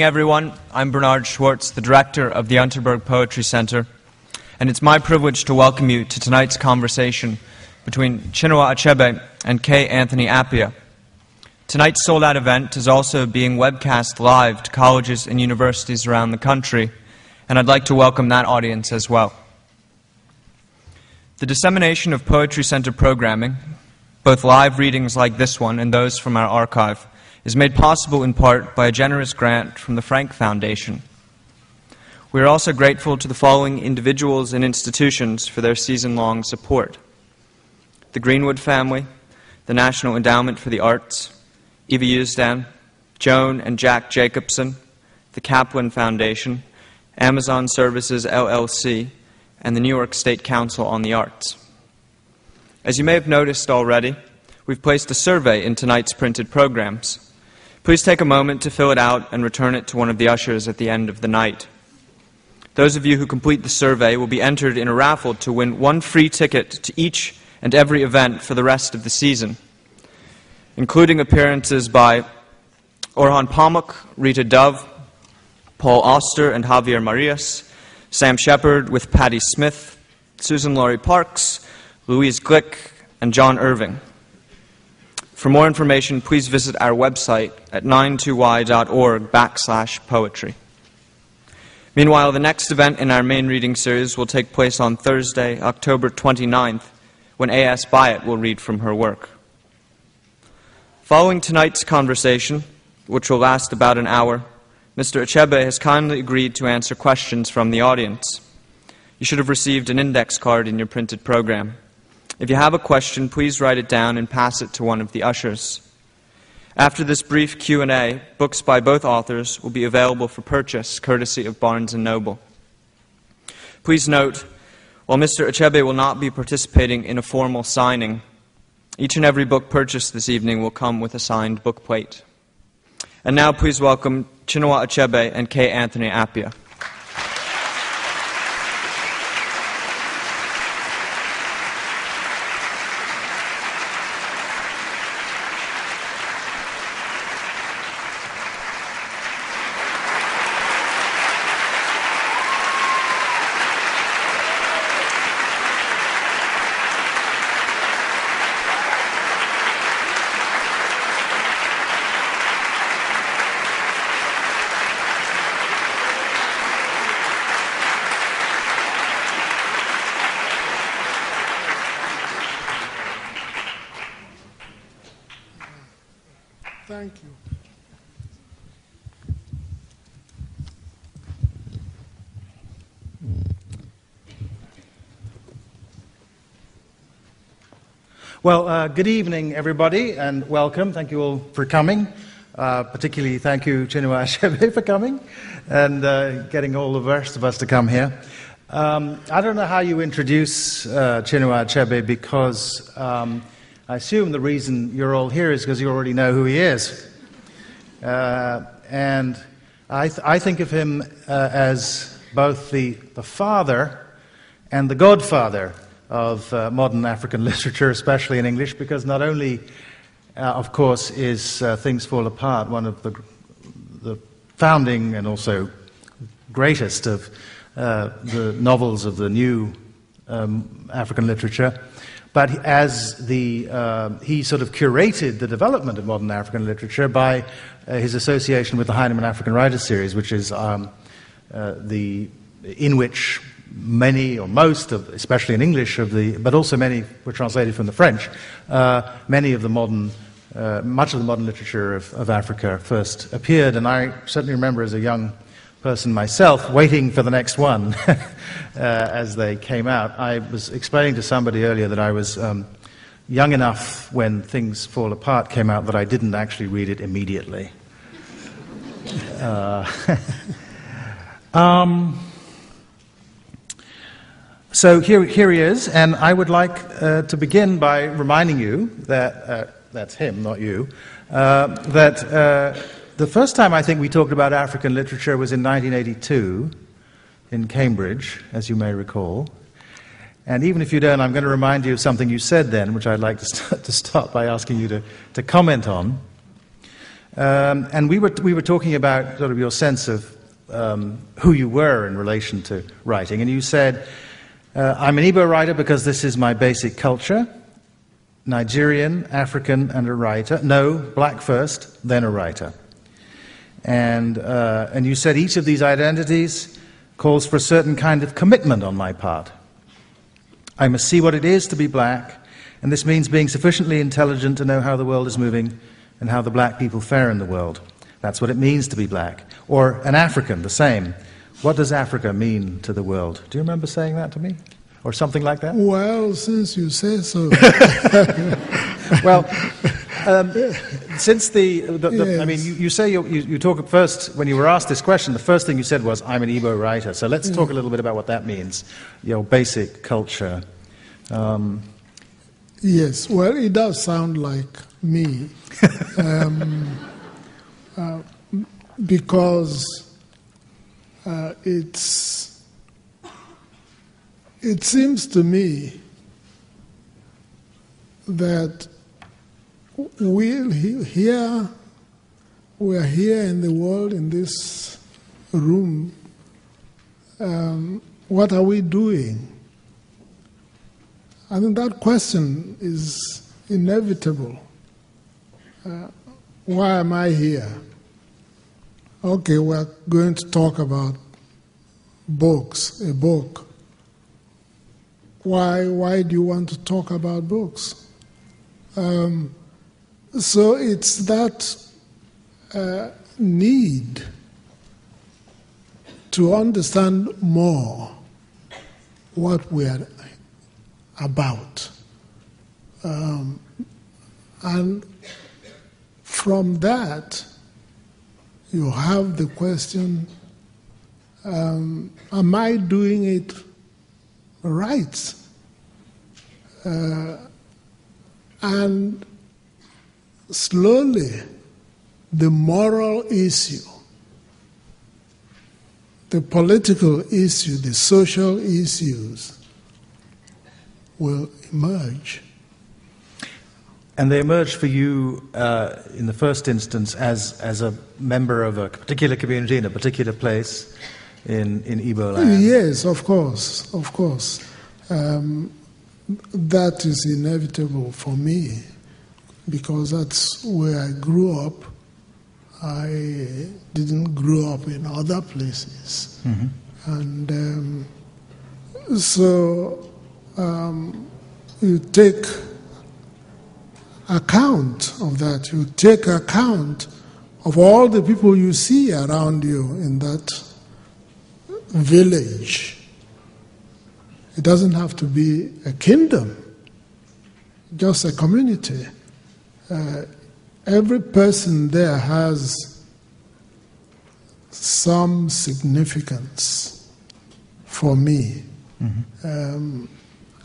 Everyone, I'm Bernard Schwartz, the director of the Unterberg Poetry Center, and it's my privilege to welcome you to tonight's conversation between Chinua Achebe and K. Anthony Appiah. Tonight's sold-out event is also being webcast live to colleges and universities around the country, and I'd like to welcome that audience as well. The dissemination of Poetry Center programming, both live readings like this one and those from our archive, is made possible in part by a generous grant from the Frank Foundation. We are also grateful to the following individuals and institutions for their season-long support: the Greenwood family, the National Endowment for the Arts, Eva Usdan, Joan and Jack Jacobson, the Kaplan Foundation, Amazon Services LLC, and the New York State Council on the Arts. As you may have noticed already, we've placed a survey in tonight's printed programs. Please take a moment to fill it out and return it to one of the ushers at the end of the night. Those of you who complete the survey will be entered in a raffle to win one free ticket to each and every event for the rest of the season, including appearances by Orhan Pamuk, Rita Dove, Paul Auster and Javier Marias, Sam Shepard with Patti Smith, Susan Laurie Parks, Louise Glick, and John Irving. For more information, please visit our website at 92y.org/poetry. Meanwhile, the next event in our main reading series will take place on Thursday, October 29th, when A.S. Byatt will read from her work. Following tonight's conversation, which will last about an hour, Mr. Achebe has kindly agreed to answer questions from the audience. You should have received an index card in your printed program. If you have a question, please write it down and pass it to one of the ushers. After this brief Q&A, books by both authors will be available for purchase, courtesy of Barnes & Noble. Please note, while Mr. Achebe will not be participating in a formal signing, each and every book purchased this evening will come with a signed bookplate. And now please welcome Chinua Achebe and K. Anthony Appiah. Thank you. Well, good evening, everybody, and welcome. Thank you all for coming. Particularly thank you, Chinua Achebe, for coming and getting all the rest of us to come here. I don't know how you introduce Chinua Achebe, because I assume the reason you're all here is because you already know who he is. And I think of him as both the father and the godfather of modern African literature, especially in English, because not only, of course, is Things Fall Apart one of the founding and also greatest of the novels of the new African literature, but as he sort of curated the development of modern African literature by his association with the Heinemann African Writers series, which is in which many or most of, especially in English, but also many were translated from the French, much of the modern literature of Africa first appeared. And I certainly remember as a young person myself waiting for the next one as they came out. I was explaining to somebody earlier that I was young enough when Things Fall Apart came out that I didn't actually read it immediately. So here he is, and I would like to begin by reminding you that, that's him, not you, that the first time I think we talked about African literature was in 1982 in Cambridge, as you may recall. And even if you don't, I'm going to remind you of something you said then, which I'd like to start by asking you to comment on. And we were talking about sort of your sense of who you were in relation to writing, and you said, I'm an Igbo writer because this is my basic culture, Nigerian, African, and a writer. No, black first, then a writer. And you said each of these identities calls for a certain kind of commitment on my part. I must see what it is to be black, and this means being sufficiently intelligent to know how the world is moving and how the black people fare in the world. That's what it means to be black. Or an African, the same. What does Africa mean to the world? Do you remember saying that to me? Or something like that? Well, since you say so. Well, since yes. I mean, you say you talk at first, when you were asked this question, the first thing you said was, I'm an Igbo writer. So let's talk a little bit about what that means, your basic culture. Yes, well, it does sound like me. Because it seems to me that we are here in the world, in this room. What are we doing? I think that question is inevitable. Why am I here? Okay, we're going to talk about books, a book. Why do you want to talk about books? So it's that need to understand more what we are about. And from that, you have the question, am I doing it right? And slowly, the moral issue, the political issue, the social issues will emerge. And they emerged for you in the first instance as a member of a particular community in a particular place in Igbo land? Yes, of course, of course. That is inevitable for me because that's where I grew up. I didn't grow up in other places. Mm-hmm. And so you take account of that. You take account of all the people you see around you in that village. It doesn't have to be a kingdom, just a community. Every person there has some significance for me. Mm-hmm.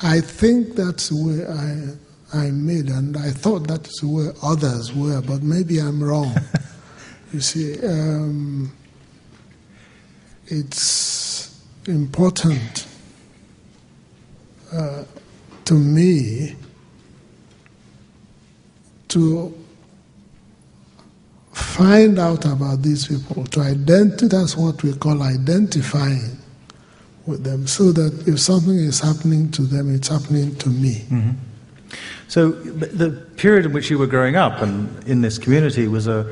I think that's where I made, and I thought that's where others were, but maybe I'm wrong. You see, it's important to me to find out about these people, to identify. That's what we call identifying with them, so that if something is happening to them, it's happening to me. Mm-hmm. So the period in which you were growing up and in this community was a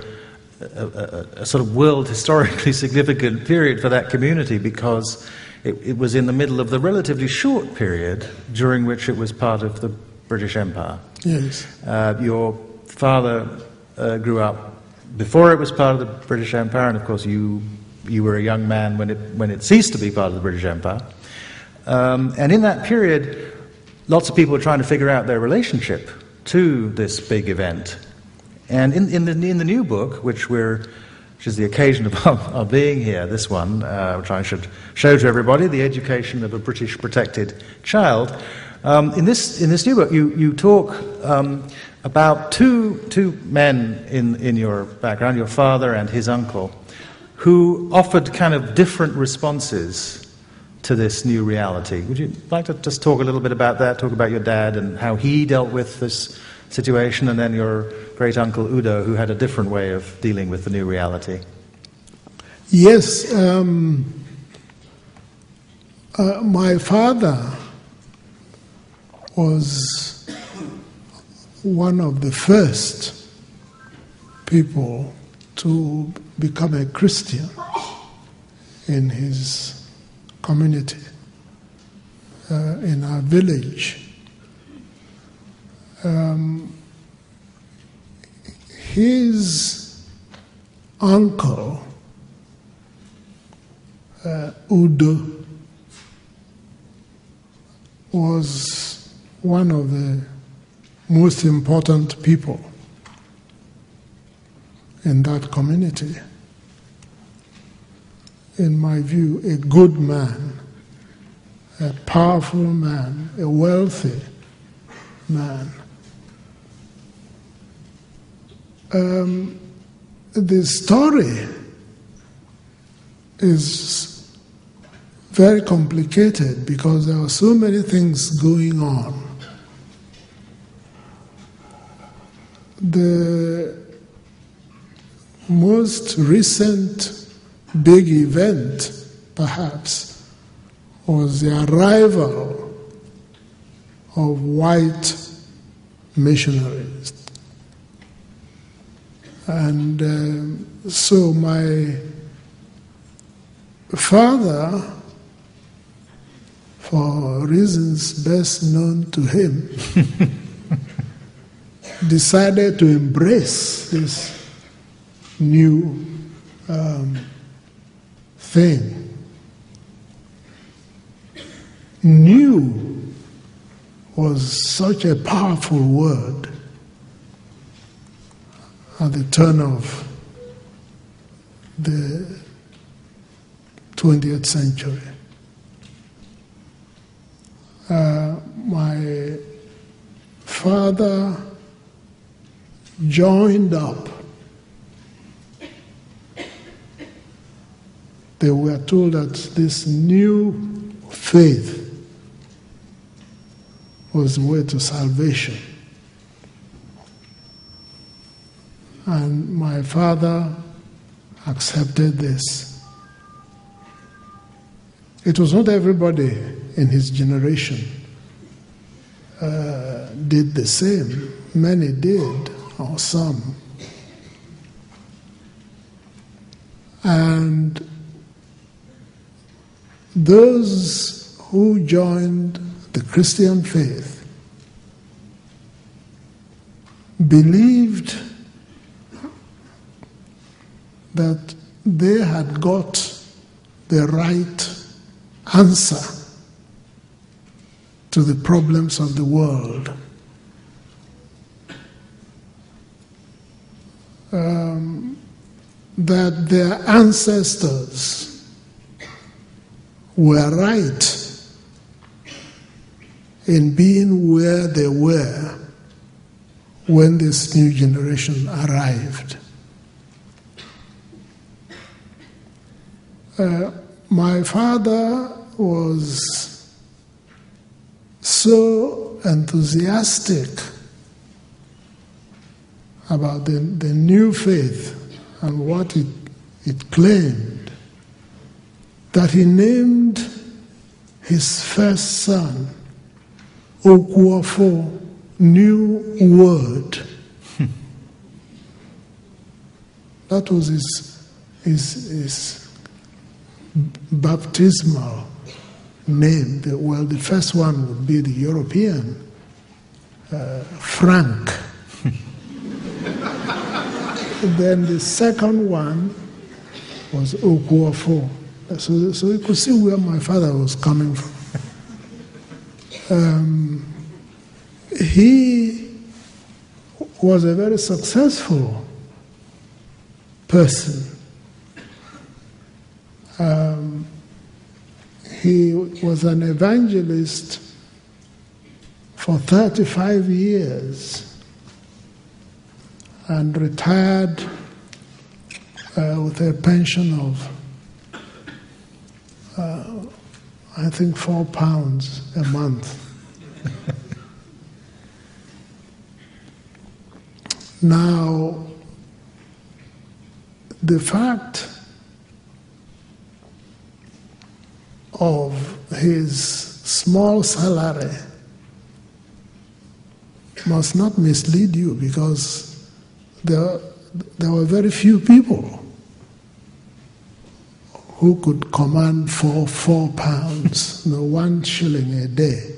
sort of world historically significant period for that community because it was in the middle of the relatively short period during which it was part of the British Empire. Yes. Your father grew up before it was part of the British Empire, and of course you were a young man when it ceased to be part of the British Empire. And in that period, lots of people were trying to figure out their relationship to this big event. And in the new book, which is the occasion of our being here, this one, which I should show to everybody, The Education of a British Protected Child. In this new book, you talk about two men in your background, your father and his uncle, who offered kind of different responses to this new reality. Would you like to just talk a little bit about that, talk about your dad and how he dealt with this situation, and then your great uncle Udo, who had a different way of dealing with the new reality. Yes, my father was one of the first people to become a Christian in his community, in our village. His uncle, Udo, was one of the most important people in that community. In my view, a good man, a powerful man, a wealthy man. The story is very complicated because there are so many things going on. The most recent big event, perhaps, was the arrival of white missionaries. And so my father, for reasons best known to him, decided to embrace this new thing. New was such a powerful word at the turn of the 20th century. My father joined up. They were told that this new faith was the way to salvation. And my father accepted this. It was not everybody in his generation did the same. Many did, or some. And those who joined the Christian faith believed that they had got the right answer to the problems of the world. That their ancestors were right in being where they were when this new generation arrived. My father was so enthusiastic about the new faith and what it claimed that he named his first son Okuafo, New Word. That was his baptismal name. Well, the first one would be the European, Frank. Then the second one was Okuafo. So you could see where my father was coming from. He was a very successful person. He was an evangelist for 35 years and retired with a pension of, I think, £4 a month. Now, the fact of his small salary must not mislead you, because there were very few people who could command for £4, £1 shilling a day.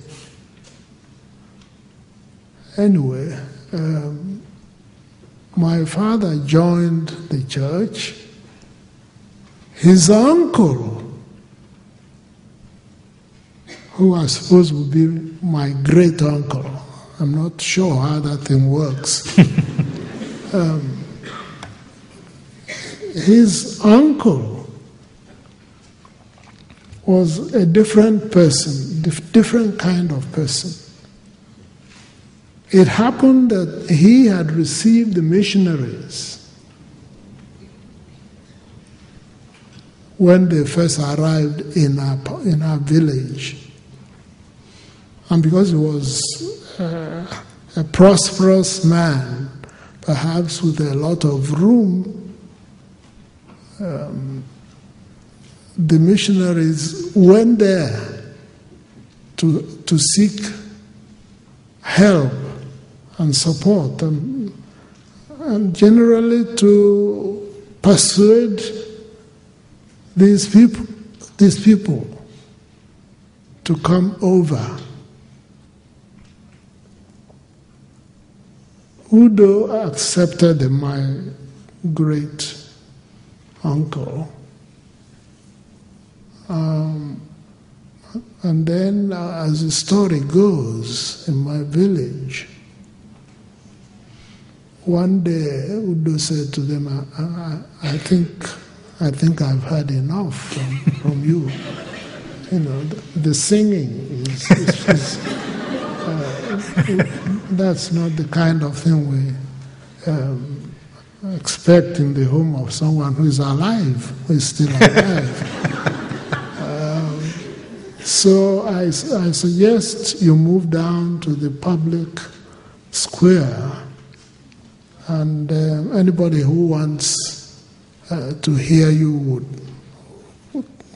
Anyway, my father joined the church. His uncle, who I suppose would be my great uncle, I'm not sure how that thing works. His uncle was a different person, different kind of person. It happened that he had received the missionaries when they first arrived in our village. And because he was a prosperous man, perhaps with a lot of room, the missionaries went there to seek help and support, and generally to persuade these people to come over. Udo accepted my great uncle. And then, as the story goes, in my village, one day Udo said to them, I think I've had enough from you. You know, the singing is that's not the kind of thing we expect in the home of someone who is alive, who is still alive. So I suggest you move down to the public square, and anybody who wants to hear you would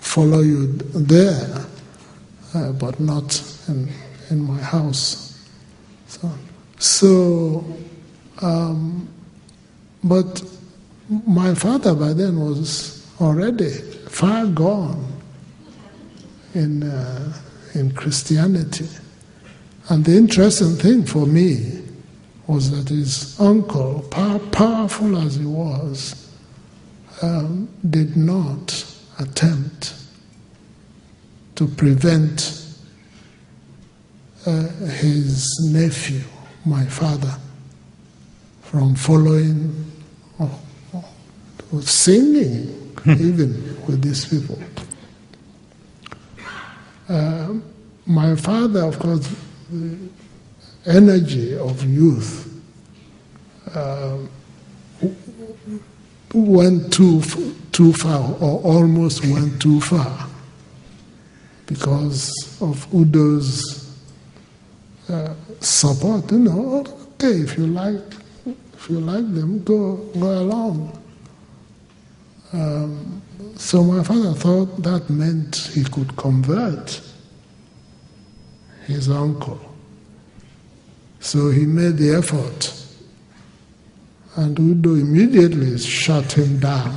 follow you there, but not in my house. But my father by then was already far gone in Christianity. And the interesting thing for me was that his uncle, powerful as he was, did not attempt to prevent his nephew, my father, from following or singing even with these people. My father, of course, the energy of youth went too far, or almost went too far, because of Udo's support. You know, okay, if you like them, go along. So my father thought that meant he could convert his uncle. So he made the effort, and Udo immediately shut him down.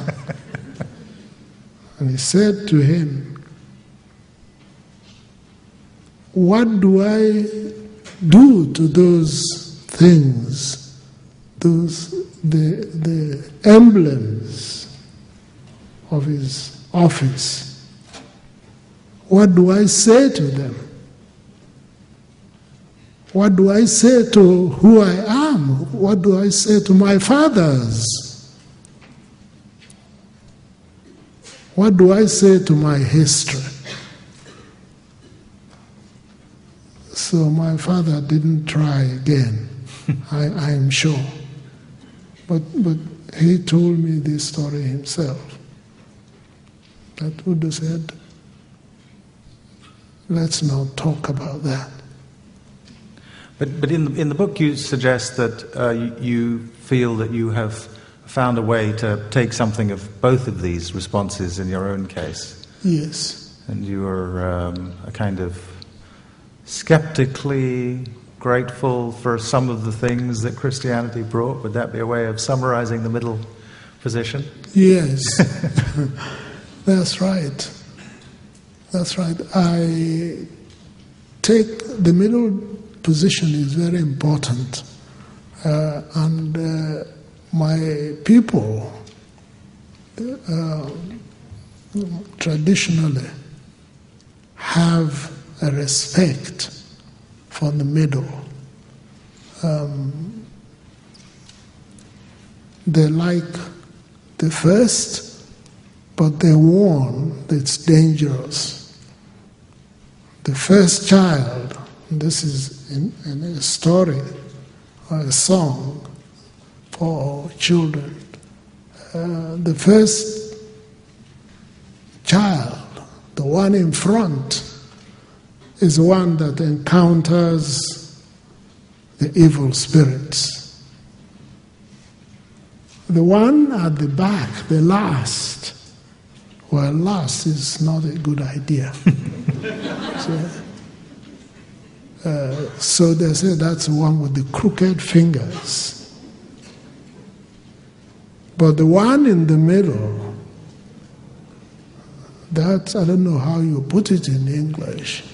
And he said to him, "What do I do to those things, the emblems of his office? What do I say to them? What do I say to who I am? What do I say to my fathers? What do I say to my history?" So my father didn't try again, I am sure. But he told me this story himself. That Udo said, "Let's not talk about that." But in the book you suggest that you feel that you have found a way to take something of both of these responses in your own case. Yes. And you are a kind of skeptically grateful for some of the things that Christianity brought. Would that be a way of summarizing the middle position? Yes. That's right. That's right. I take the middle position is very important. And my people traditionally have a respect for the middle. They like the first, but they warn that it's dangerous. The first child, this is in a story or a song for children, the first child, the one in front, is the one that encounters the evil spirits. The one at the back, the last, well, last is not a good idea. So they say that's the one with the crooked fingers. But the one in the middle, that's, I don't know how you put it in English,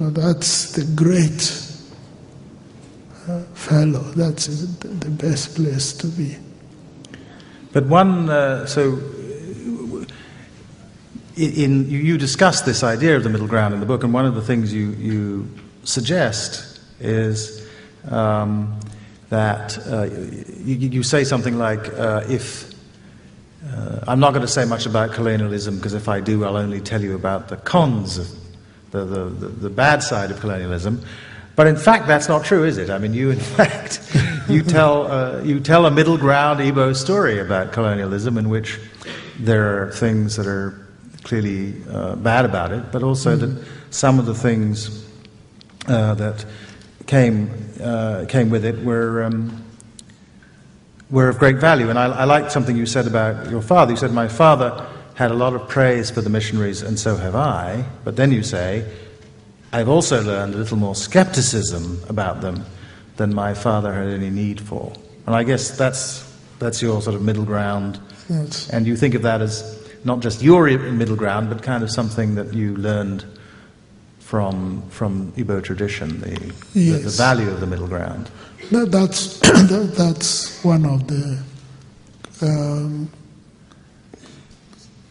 but that's the great fellow. That's the best place to be. But one, you discuss this idea of the middle ground in the book, and one of the things you suggest is that you say something like, I'm not going to say much about colonialism, because if I do, I'll only tell you about the cons, the bad side of colonialism. But in fact, that's not true, is it? I mean, you tell a middle ground Igbo story about colonialism, in which there are things that are clearly bad about it, but also that some of the things that came with it were of great value. And I liked something you said about your father. You said, my father had a lot of praise for the missionaries, and so have I. But then you say, I've also learned a little more skepticism about them than my father had any need for. And I guess that's your sort of middle ground. Yes. And you think of that as not just your middle ground, but kind of something that you learned from Igbo tradition, the value of the middle ground. That's one of the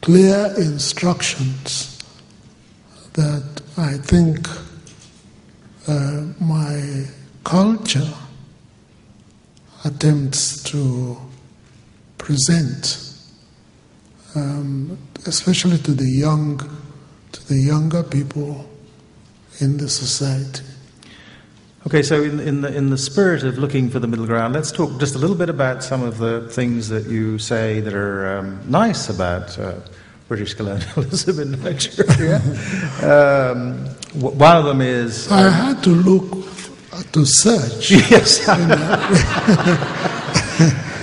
clear instructions that I think my culture attempts to present, especially to the younger people in the society. Okay, so in the spirit of looking for the middle ground, let's talk just a little bit about some of the things that you say that are nice about British colonialism in Nigeria. One of them is... I had to look, to search. Yes.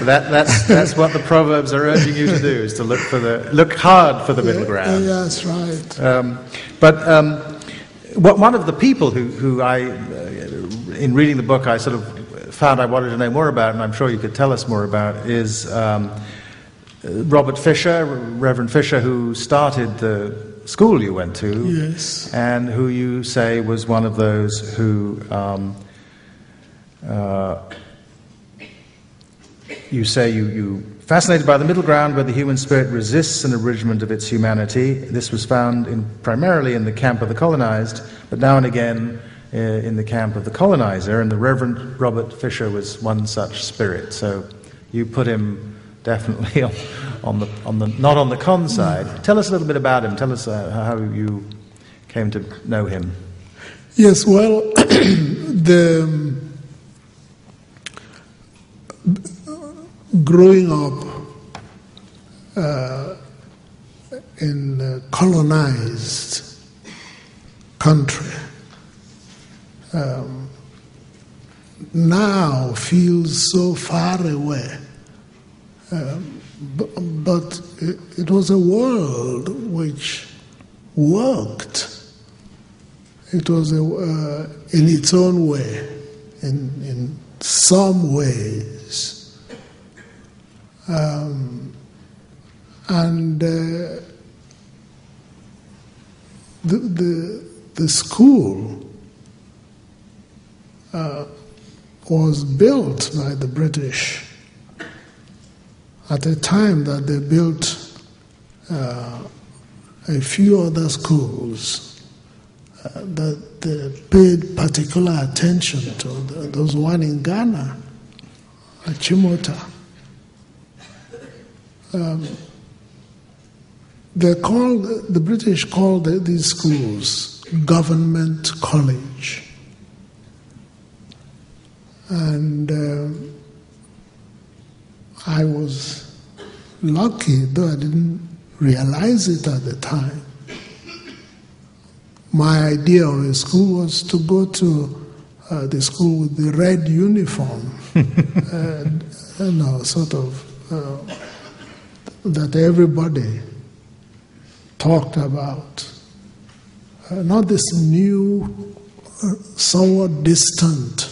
That's what the Proverbs are urging you to do, is to look hard for the middle ground. Yeah, that's right. One of the people who I, in reading the book, I sort of found I wanted to know more about, and I'm sure you could tell us more about, is Robert Fisher, Reverend Fisher, who started the school you went to, yes, and who you say was one of those who you say you fascinated by the middle ground where the human spirit resists an abridgment of its humanity. This was found primarily in the camp of the colonized, but now and again in the camp of the colonizer, and the Reverend Robert Fisher was one such spirit. So you put him definitely on the not on the con side. Tell us a little bit about him. Tell us how you came to know him. Yes, well, growing up in a colonized country, now feels so far away. But it was a world which worked. It was in its own way, in some ways. And the school was built by the British at a time that they built a few other schools that they paid particular attention to. There was one in Ghana, at Chimota. The British called these schools government college. And I was lucky, though I didn't realize it at the time. My idea of a school was to go to the school with the red uniform, sort of that everybody talked about. Not this new, somewhat distant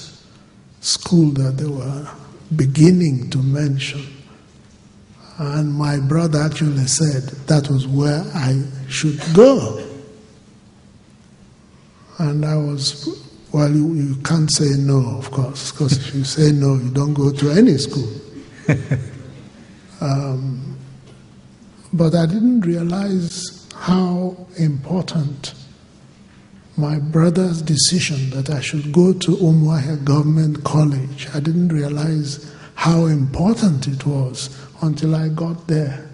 school that they were beginning to mention. And my brother actually said that was where I should go. And I was, well, you can't say no, of course, because if you say no, you don't go to any school. But I didn't realize how important my brother's decision that I should go to Umuahia Government College, I didn't realize how important it was until I got there.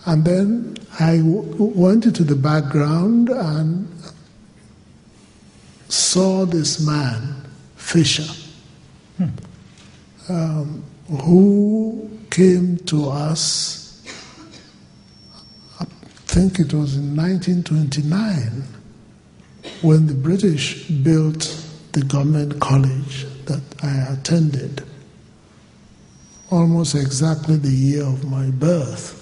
And then I went into the background and saw this man, Fisher, who came to us, I think it was in 1929, when the British built the government college that I attended, almost exactly the year of my birth.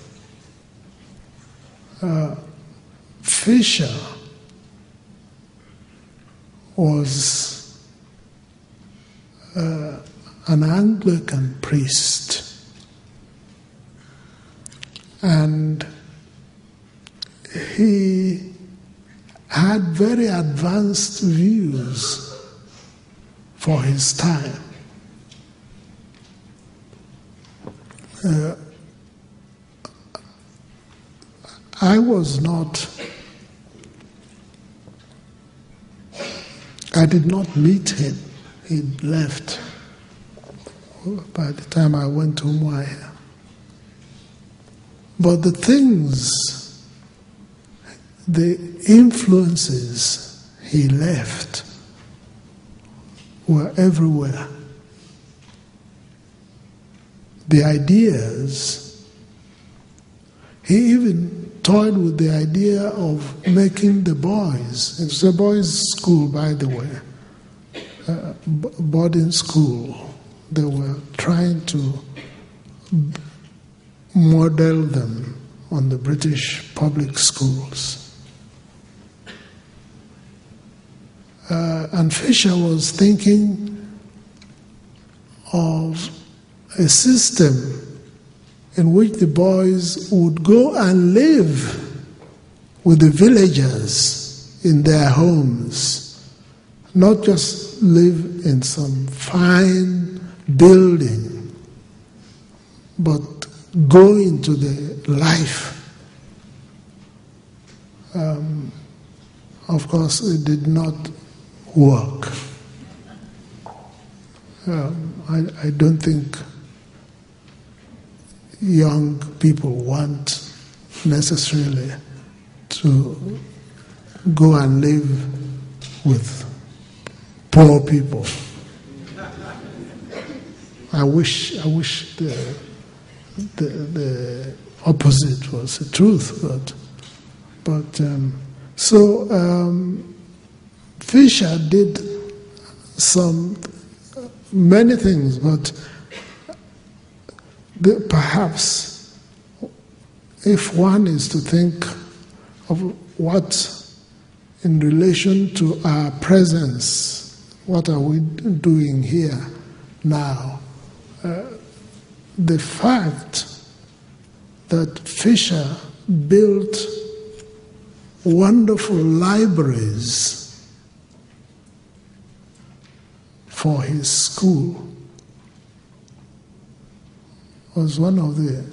Fisher was an Anglican priest, and he had very advanced views for his time. I did not meet him. He'd left by the time I went to Umuahia. But the things, the influences he left were everywhere. The ideas, he even toyed with the idea of making the boys, it's a boys' school, by the way, boarding school. They were trying to model them on the British public schools. And Fisher was thinking of a system in which the boys would go and live with the villagers in their homes, not just live in some fine building, but go into the life. Of course, it did not work. I don't think young people want necessarily to go and live with poor people. I wish the opposite was the truth, but Fisher did many things, but perhaps if one is to think of what, in relation to our presence, what are we doing here now? The fact that Fisher built wonderful libraries for his school was one of the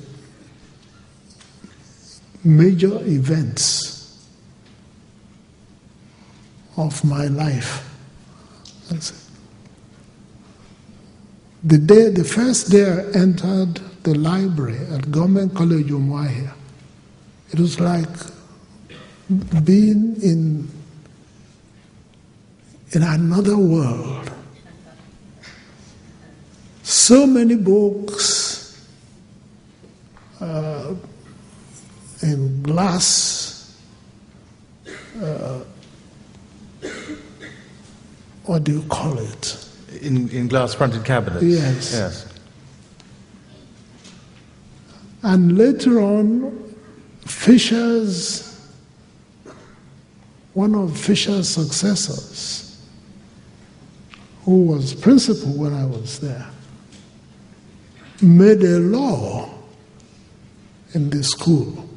major events of my life. The first day I entered the library at Government College Umuahia, it was like being in another world. So many books in glass, what do you call it? In glass-fronted cabinets? Yes. Yes. And later on, one of Fisher's successors, who was principal when I was there, made a law in the school.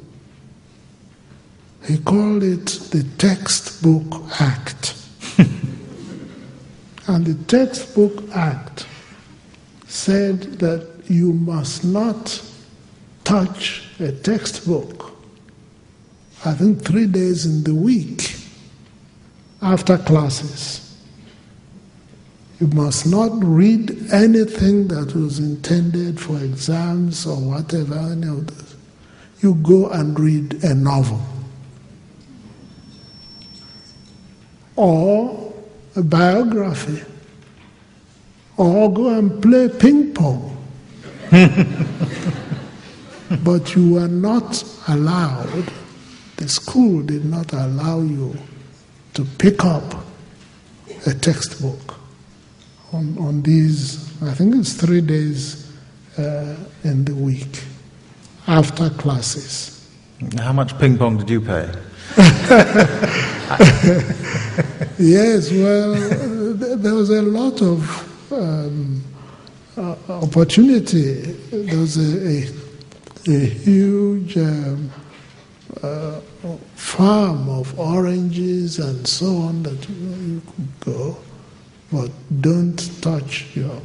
He called it the Textbook Act. And the Textbook Act said that you must not touch a textbook, I think 3 days in the week after classes. You must not read anything that was intended for exams or whatever, any of this. You go and read a novel or a biography, or go and play ping pong. But you were not allowed, the school did not allow you to pick up a textbook on these, I think it's 3 days in the week after classes. How much ping pong did you pay? Yes, well, there was a lot of opportunity. There was a huge farm of oranges and so on that you could go, but don't touch your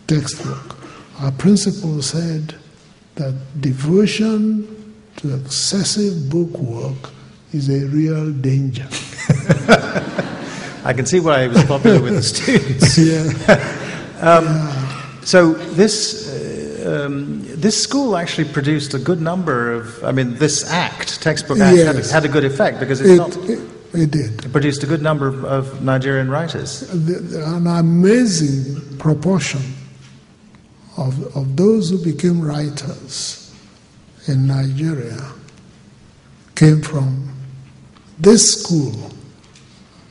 textbook. Our principal said that devotion to excessive book work is a real danger. I can see why he was popular with the students. So this school actually produced a good number of, this textbook act, yes, had a good effect because it did. It produced a good number of Nigerian writers. An amazing proportion of those who became writers in Nigeria came from this school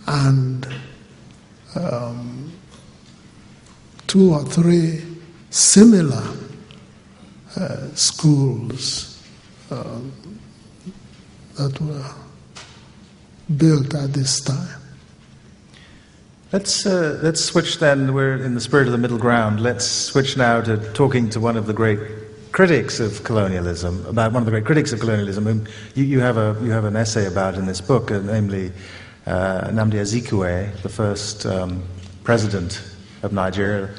and 2 or 3 similar schools that were built at this time. Let's switch then. We're in the spirit of the middle ground. Let's switch now to talking to one of the great critics of colonialism, whom you have an essay about in this book, namely Nnamdi Azikiwe, the first president of Nigeria.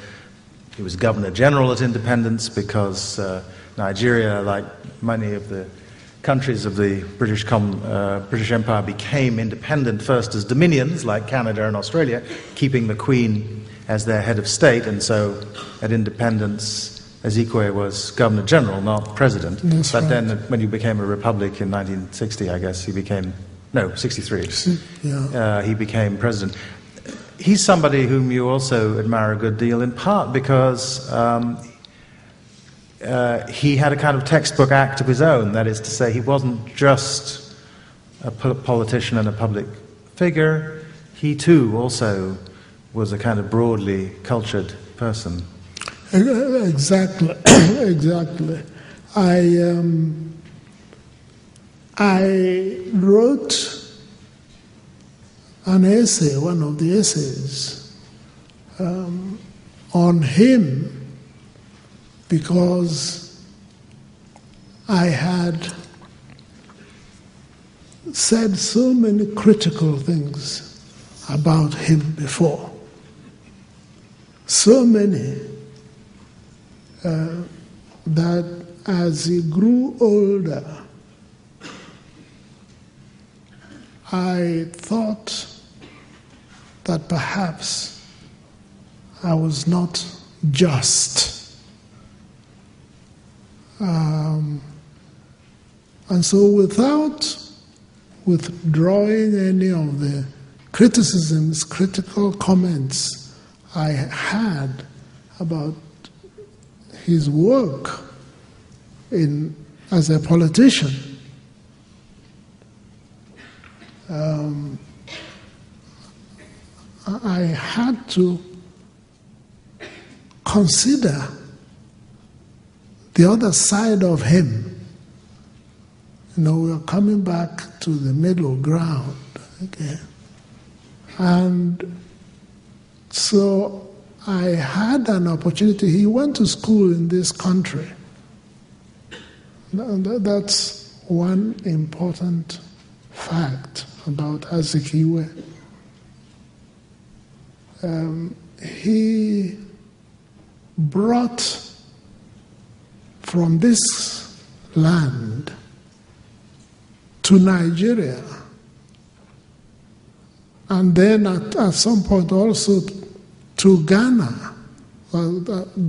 He was Governor General at independence because Nigeria, like many of the countries of the British Empire, became independent first as dominions, like Canada and Australia, keeping the Queen as their head of state, and so at independence Azikiwe was Governor General, not President. That's but right. then when you became a republic in 1960, I guess, 63, he became President. He's somebody whom you also admire a good deal, in part because he had a kind of textbook act of his own. That is to say, he wasn't just a politician and a public figure. He too also was a kind of broadly cultured person. Exactly, exactly. I wrote an essay, one of the essays, on him because I had said so many critical things about him before. So many that as he grew older, I thought that perhaps I was not just. And so without withdrawing any of the criticisms, critical comments I had about his work as a politician, I had to consider the other side of him. You know, we are coming back to the middle ground, okay? And so I had an opportunity. He went to school in this country. That's one important fact about Azikiwe. He brought from this land to Nigeria, and then at some point also to Ghana,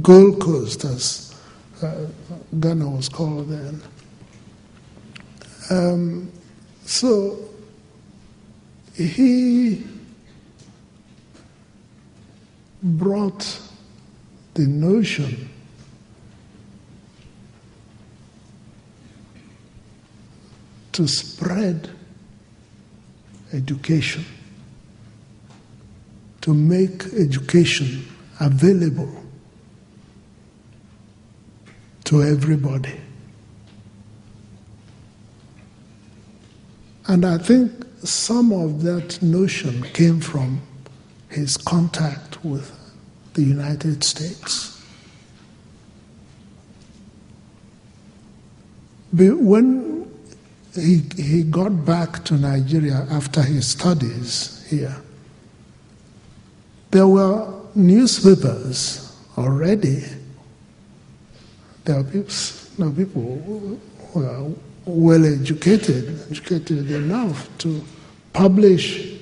Gold Coast, as Ghana was called then. So he brought the notion to spread education, to make education available to everybody. And I think some of that notion came from his contact with the United States. But when he got back to Nigeria after his studies here, there were newspapers already. There were people who were well educated enough to publish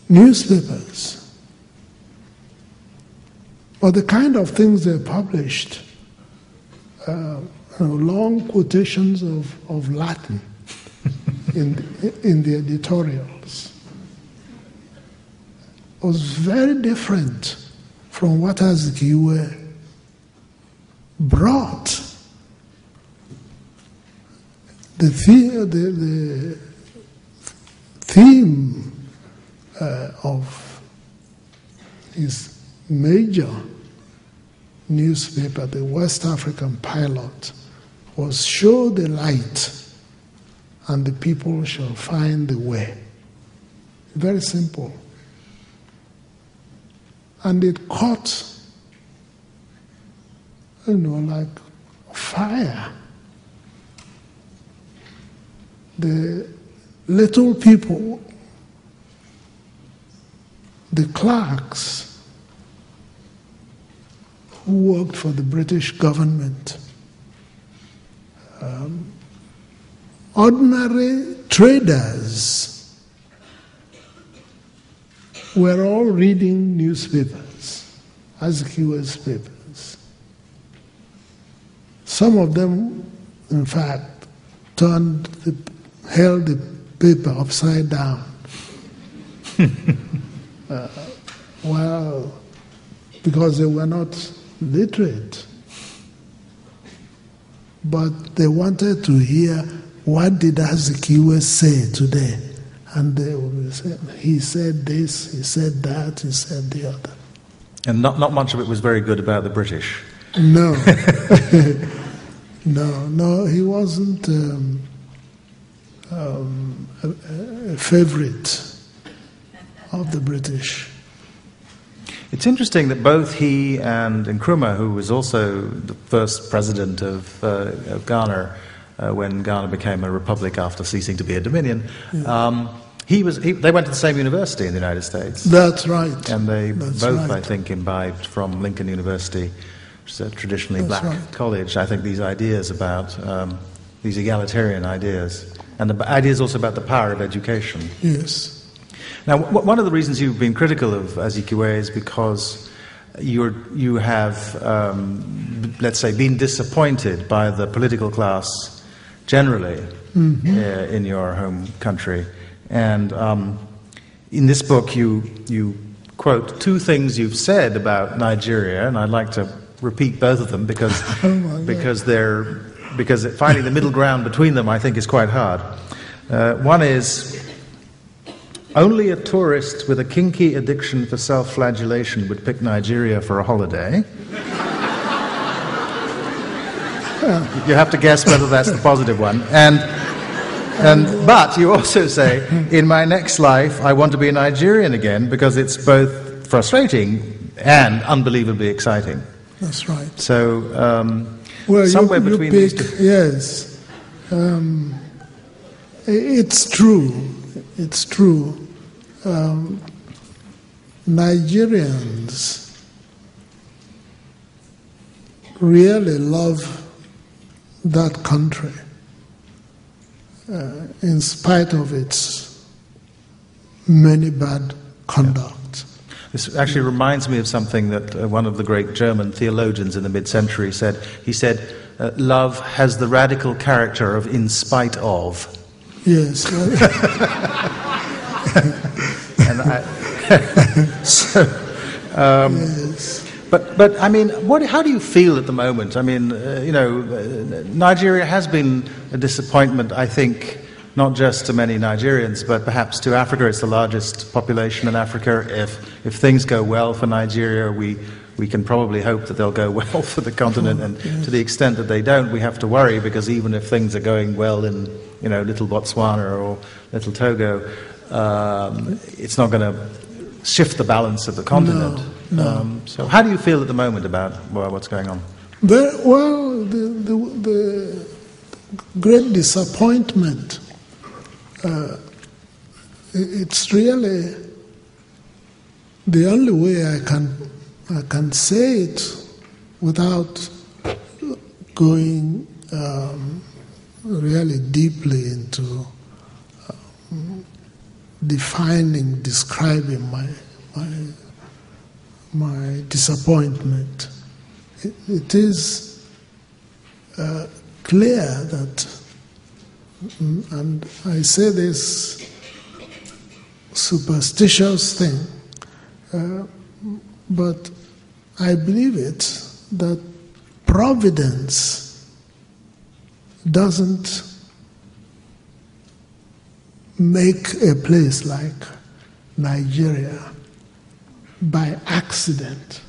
newspapers. But the kind of things they published, long quotations of Latin in the editorials, was very different from what Azikiwe brought. The theme of his major newspaper, the West African Pilot, was "Show the light, and the people shall find the way." Very simple. And it caught, like fire. The little people, the clerks who worked for the British government, ordinary traders were all reading newspapers, Azikiwe's papers. Some of them, in fact, held the paper upside down. Well, because they were not literate. But they wanted to hear, what did Azikiwe say today? And they will say, he said this, he said that, he said the other. And not much of it was very good about the British. No. No, he wasn't a favorite of the British. It's interesting that both he and Nkrumah, who was also the first president of Ghana when Ghana became a republic after ceasing to be a dominion, they went to the same university in the United States. That's right. And they That's both, right. I think, imbibed from Lincoln University, which is a traditionally That's black right. college. I think these ideas about, these egalitarian ideas, and the ideas also about the power of education. Yes. Now, one of the reasons you've been critical of Azikiwe is because you have, let's say, been disappointed by the political class generally in your home country. And in this book, you quote two things you've said about Nigeria, and I'd like to repeat both of them because finding the middle ground between them, I think, is quite hard. One is, only a tourist with a kinky addiction for self-flagellation would pick Nigeria for a holiday. You have to guess whether that's the positive one. But you also say, in my next life, I want to be a Nigerian again because it's both frustrating and unbelievably exciting. That's right. So, well, somewhere you between pick, these two. Yes. It's true. It's true. Nigerians really love that country in spite of its many bad conduct. This actually reminds me of something that one of the great German theologians in the mid-century said. He said, love has the radical character of in spite of. Yes. And Yes. But I mean, how do you feel at the moment? I mean, Nigeria has been a disappointment, I think, not just to many Nigerians, but perhaps to Africa. It's the largest population in Africa. If things go well for Nigeria, we can probably hope that they'll go well for the continent. And to the extent that they don't, we have to worry, because even if things are going well in, little Botswana or little Togo, it's not going to shift the balance of the continent. No. So how do you feel at the moment about what's going on? The great disappointment, it's really the only way I can say it without going really deeply into describing my disappointment. It is clear that, and I say this superstitious thing, but I believe it, that providence doesn't make a place like Nigeria by accident.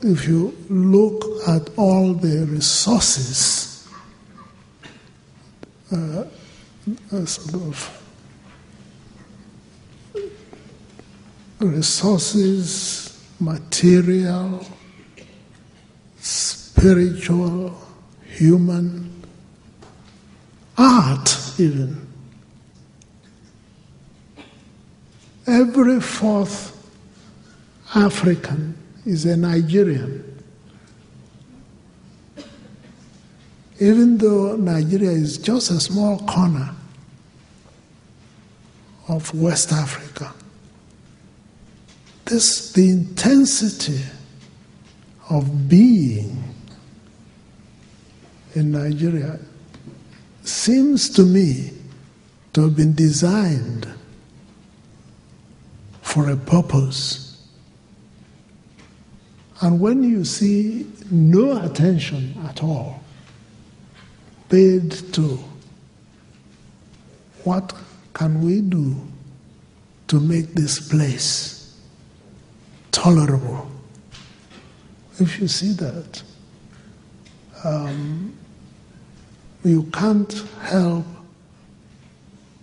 If you look at all the resources, material, spiritual, human, art even. Every fourth African is a Nigerian. Even though Nigeria is just a small corner of West Africa, the intensity of being in Nigeria seems to me to have been designed for a purpose. And when you see no attention at all paid to what can we do to make this place tolerable? If you see that, you can't help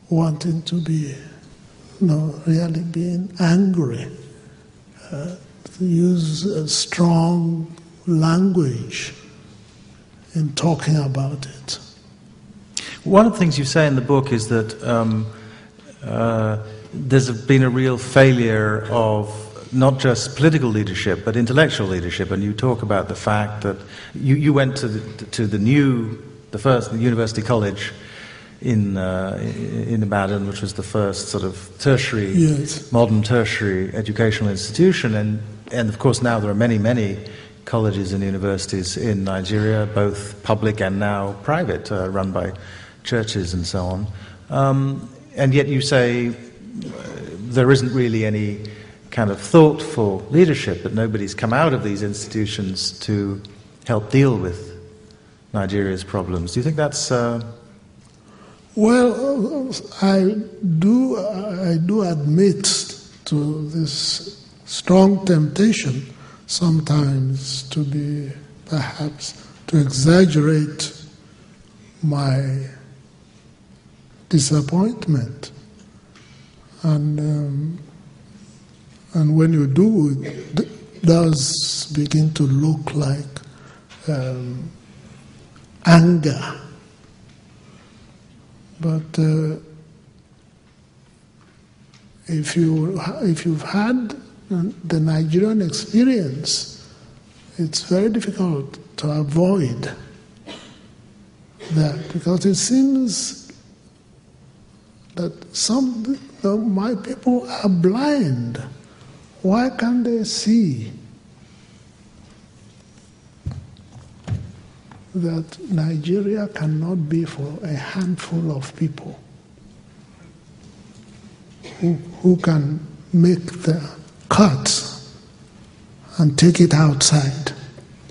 wanting to be, really being angry, to use a strong language in talking about it. One of the things you say in the book is that there's been a real failure of not just political leadership but intellectual leadership, and you talk about the fact that you went to the first university college in Ibadan, which was the first sort of tertiary, yes, modern tertiary educational institution, and of course now there are many colleges and universities in Nigeria, both public and now private, run by churches and so on. And yet you say there isn't really any kind of thoughtful leadership, that nobody's come out of these institutions to help deal with Nigeria's problems. Do you think that's... Well, I do admit to this strong temptation sometimes to be, perhaps, to exaggerate my disappointment. And when you do, it does begin to look like anger. But if you've had the Nigerian experience, it's very difficult to avoid that, because it seems that my people are blind. Why can't they see that Nigeria cannot be for a handful of people who can make the cuts and take it outside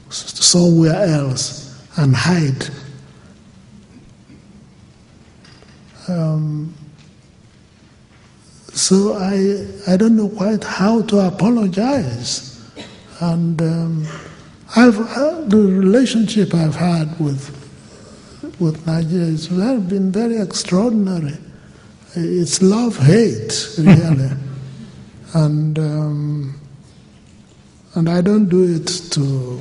somewhere else and hide? So I don't know quite how to apologize, and the relationship I've had with Nigeria has been very extraordinary. It's love-hate, really, and I don't do it to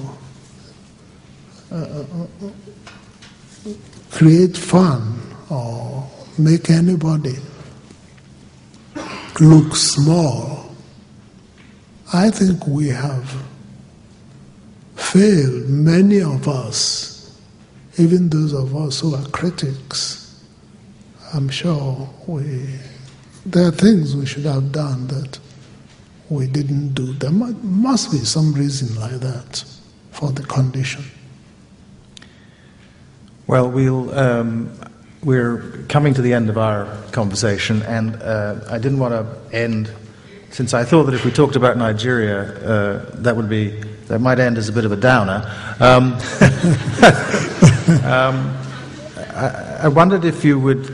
create fun or make anybody look small. I think we have failed, many of us, even those of us who are critics. I'm sure there are things we should have done that we didn't do. There must be some reason like that for the condition. Well, we're coming to the end of our conversation, and I didn't want to end, since I thought that if we talked about Nigeria, that might end as a bit of a downer. I wondered if you would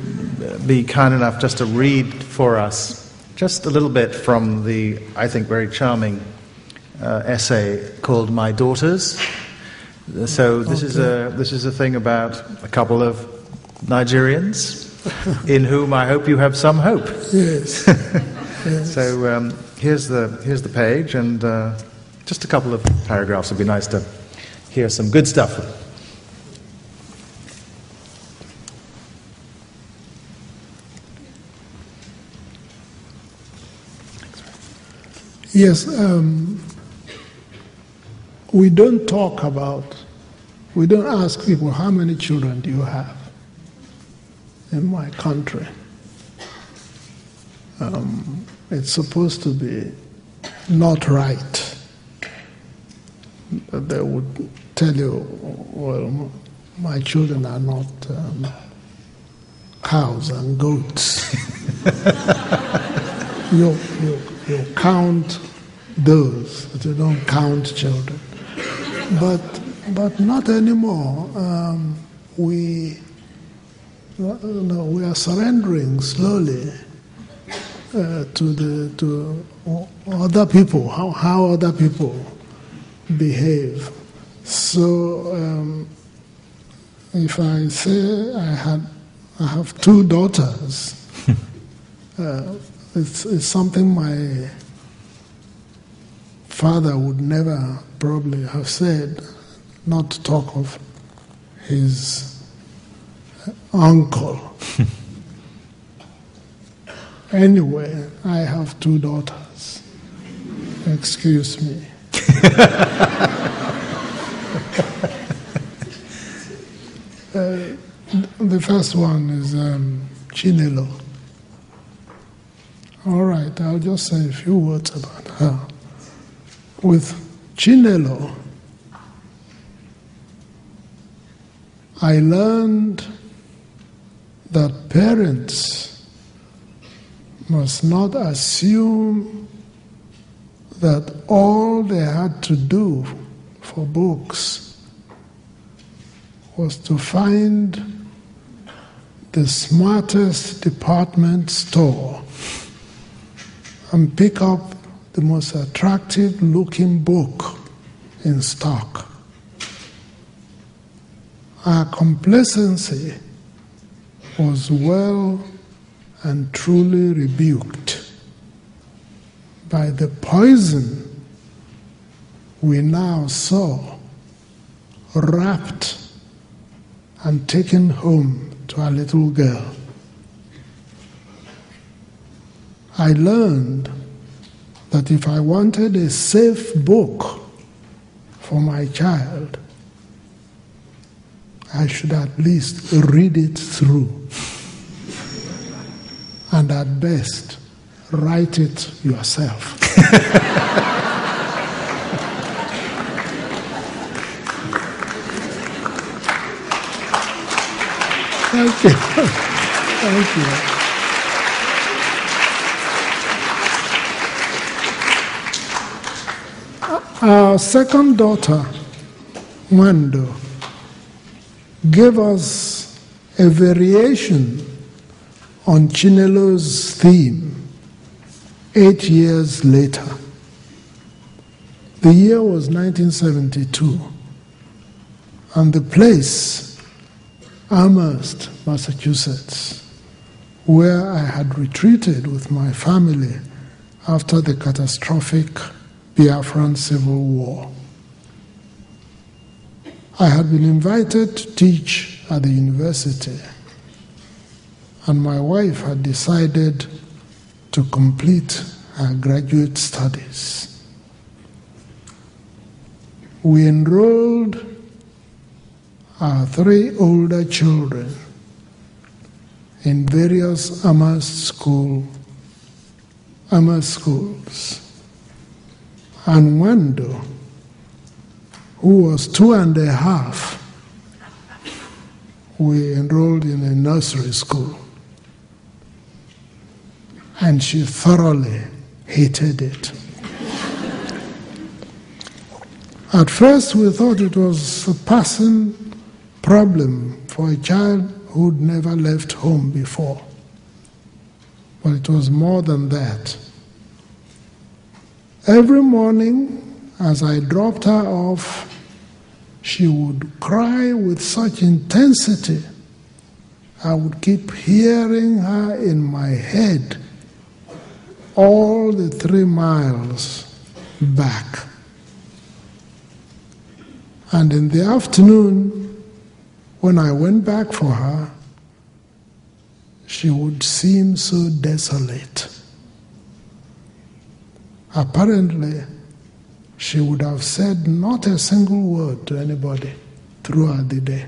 be kind enough just to read for us just a little bit from the, I think, very charming essay called "My Daughters." So this is a thing about a couple of Nigerians in whom I hope you have some hope. Yes. Yes. So here's the page, and just a couple of paragraphs would be nice to hear some good stuff. Yes, we don't ask people, how many children do you have in my country? It's supposed to be not right. They would tell you, well, my children are not cows and goats. You count those, but you don't count children. But not anymore. We we are surrendering slowly to other people, how other people behave. So if I say I have two daughters, it's something my father would never probably have said, not to talk of his uncle. Anyway, I have two daughters. Excuse me. The first one is Chinelo. All right, I'll just say a few words about her. With Chinelo, I learned that parents must not assume that all they had to do for books was to find the smartest department store and pick up the most attractive looking book in stock. Our complacency was well and truly rebuked by the poison we now saw wrapped and taken home to our little girl. I learned that if I wanted a safe book for my child, I should at least read it through, and at best, write it yourself. Thank you. Thank you. Our second daughter, Wando, gave us a variation on Chinelo's theme 8 years later. The year was 1972, and the place, Amherst, Massachusetts, where I had retreated with my family after the catastrophic Biafran Civil War. I had been invited to teach at the university, and my wife had decided to complete her graduate studies. We enrolled our 3 older children in various Amherst schools, and Wando, who was 2.5, we enrolled in a nursery school. And she thoroughly hated it. At first we thought it was a passing problem for a child who'd never left home before. But it was more than that. Every morning, as I dropped her off, she would cry with such intensity, I would keep hearing her in my head all the 3 miles back. And in the afternoon, when I went back for her, she would seem so desolate. Apparently, she would have said not a single word to anybody throughout the day.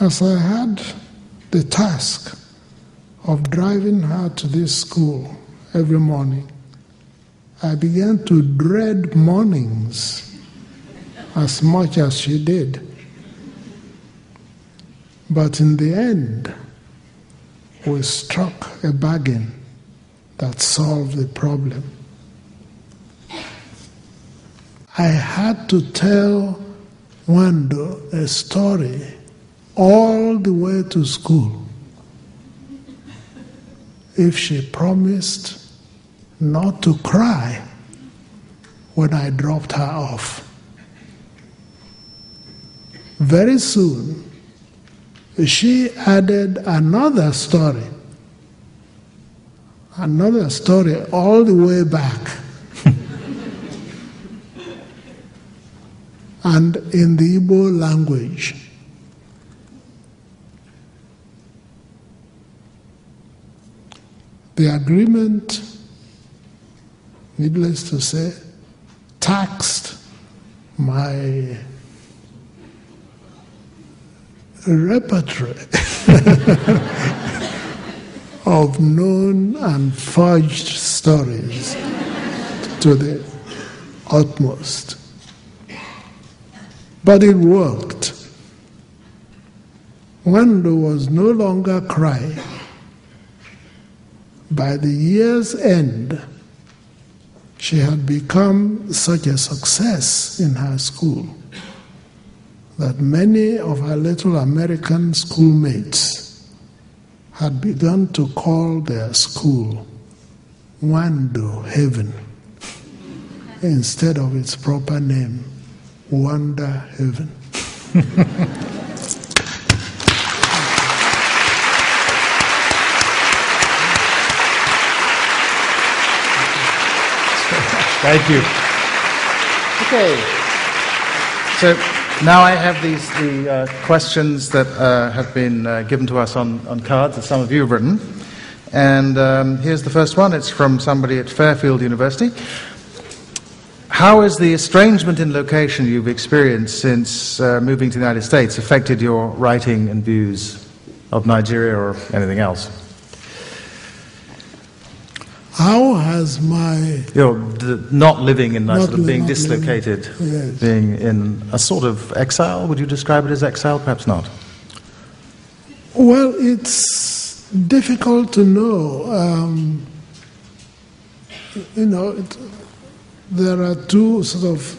As I had the task of driving her to this school every morning, I began to dread mornings as much as she did. But in the end, we struck a bargain that solved the problem. I had to tell Wando a story all the way to school if she promised not to cry when I dropped her off. Very soon, she added another story all the way back. And in the Igbo language. The agreement, needless to say, taxed my repertoire of known and forged stories to the utmost. But it worked. Wando was no longer crying. By the year's end, she had become such a success in her school that many of her little American schoolmates had begun to call their school Wando Heaven instead of its proper name, Wonder Heaven. Thank you. Okay. So now I have the questions that have been given to us on cards that some of you have written. And here's the first one. It's from somebody at Fairfield University. How has the estrangement in location you've experienced since moving to the United States affected your writing and views of Nigeria or anything else? How has my... You're not living in Nigeria, being dislocated, yes. Being in a sort of exile. Would you describe it as exile? Perhaps not. Well, it's difficult to know. There are two sort of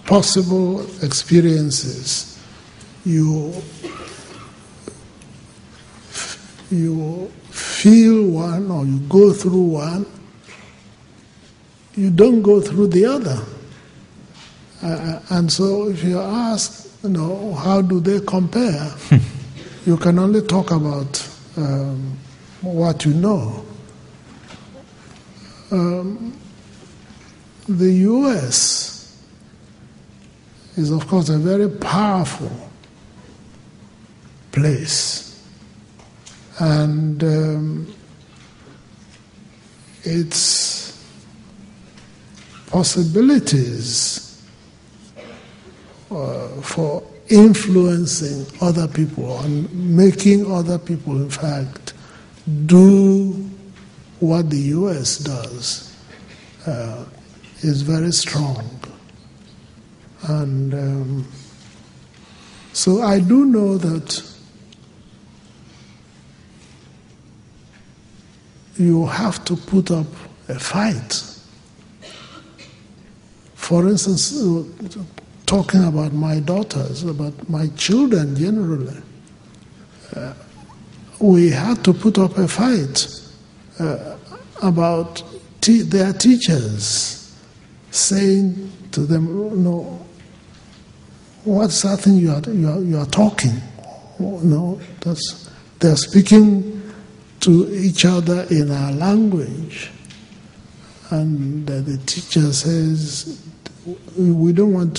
possible experiences. You feel one or you go through one, you don't go through the other. And so if you ask, how do they compare? You can only talk about what you know. The U.S. is, of course, a very powerful place. And its possibilities for influencing other people and making other people, in fact, do what the U.S. does is very strong. And so I do know that you have to put up a fight. For instance, talking about my daughters, about my children generally, we had to put up a fight about their teachers saying to them, what's that thing you are talking? They're speaking to each other in our language, and the teacher says, we don't want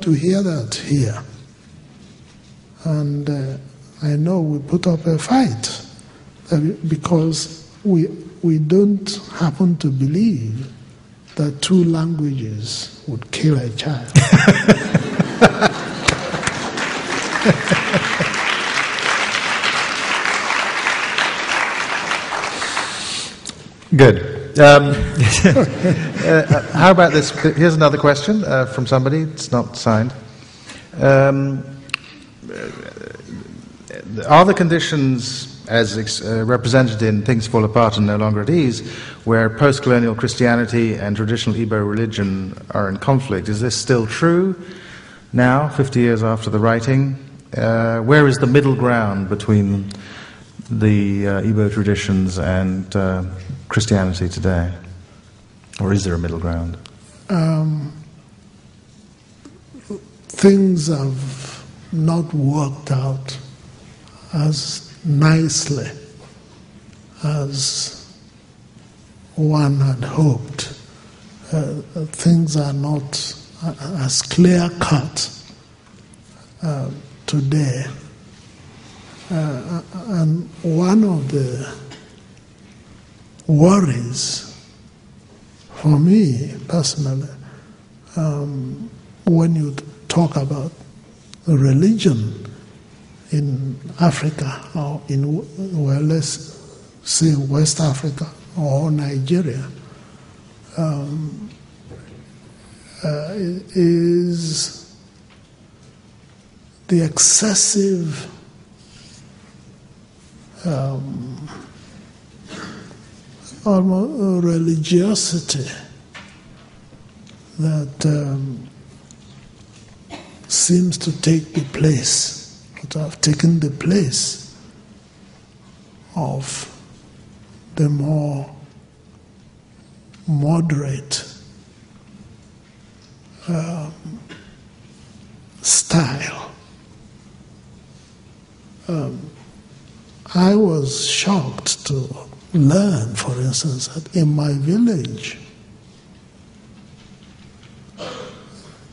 to hear that here. And I know we put up a fight because we don't happen to believe that two languages would kill a child. Good. How about this? Here's another question from somebody. It's not signed. Are the conditions, as represented in Things Fall Apart and No Longer at Ease, where post-colonial Christianity and traditional Igbo religion are in conflict, is this still true? now, 50 years after the writing, where is the middle ground between the Igbo traditions and Christianity today? Or is there a middle ground? Things have not worked out as nicely as one had hoped. Things are not as clear-cut today. And one of the worries for me personally, when you talk about religion in Africa, or well, let's say West Africa or Nigeria, is the excessive almost religiosity that seems to take the place, to have taken the place of the more moderate style. I was shocked to learn, for instance, that in my village,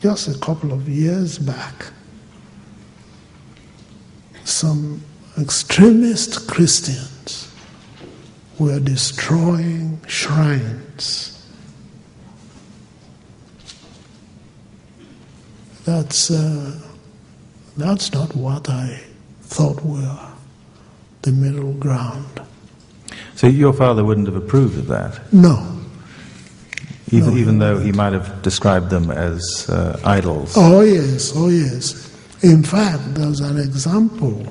just a couple of years back, some extremist Christians were destroying shrines. That's not what I thought were the middle ground. So your father wouldn't have approved of that? No. Even though he might have described them as idols? Oh yes, oh yes. In fact, there was an example.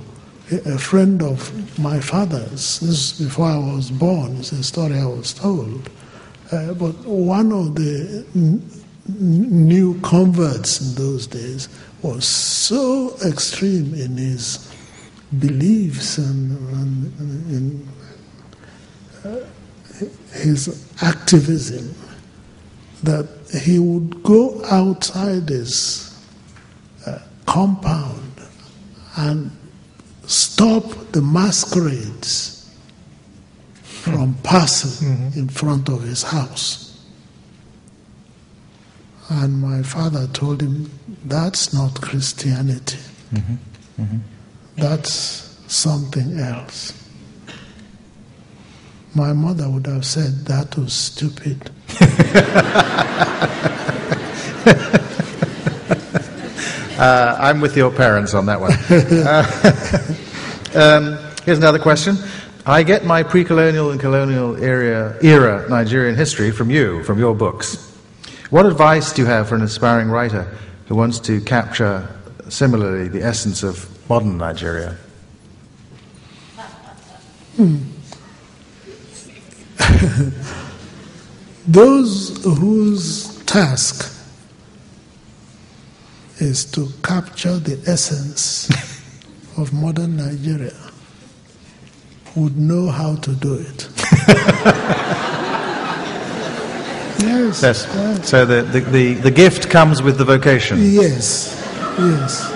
A friend of my father's, this is before I was born, it's a story I was told, but one of the new converts in those days was so extreme in his beliefs and in his activism that he would go outside his compound and stop the masquerades from passing in front of his house. And my father told him, that's not Christianity. That's something else. My mother would have said that was stupid. I'm with your parents on that one. Here's another question. I get my pre-colonial and colonial era Nigerian history from you, from your books. What advice do you have for an aspiring writer who wants to capture similarly the essence of modern Nigeria? Those whose task is to capture the essence of modern Nigeria would know how to do it. Yes. Yes. So the gift comes with the vocation. Yes. Yes.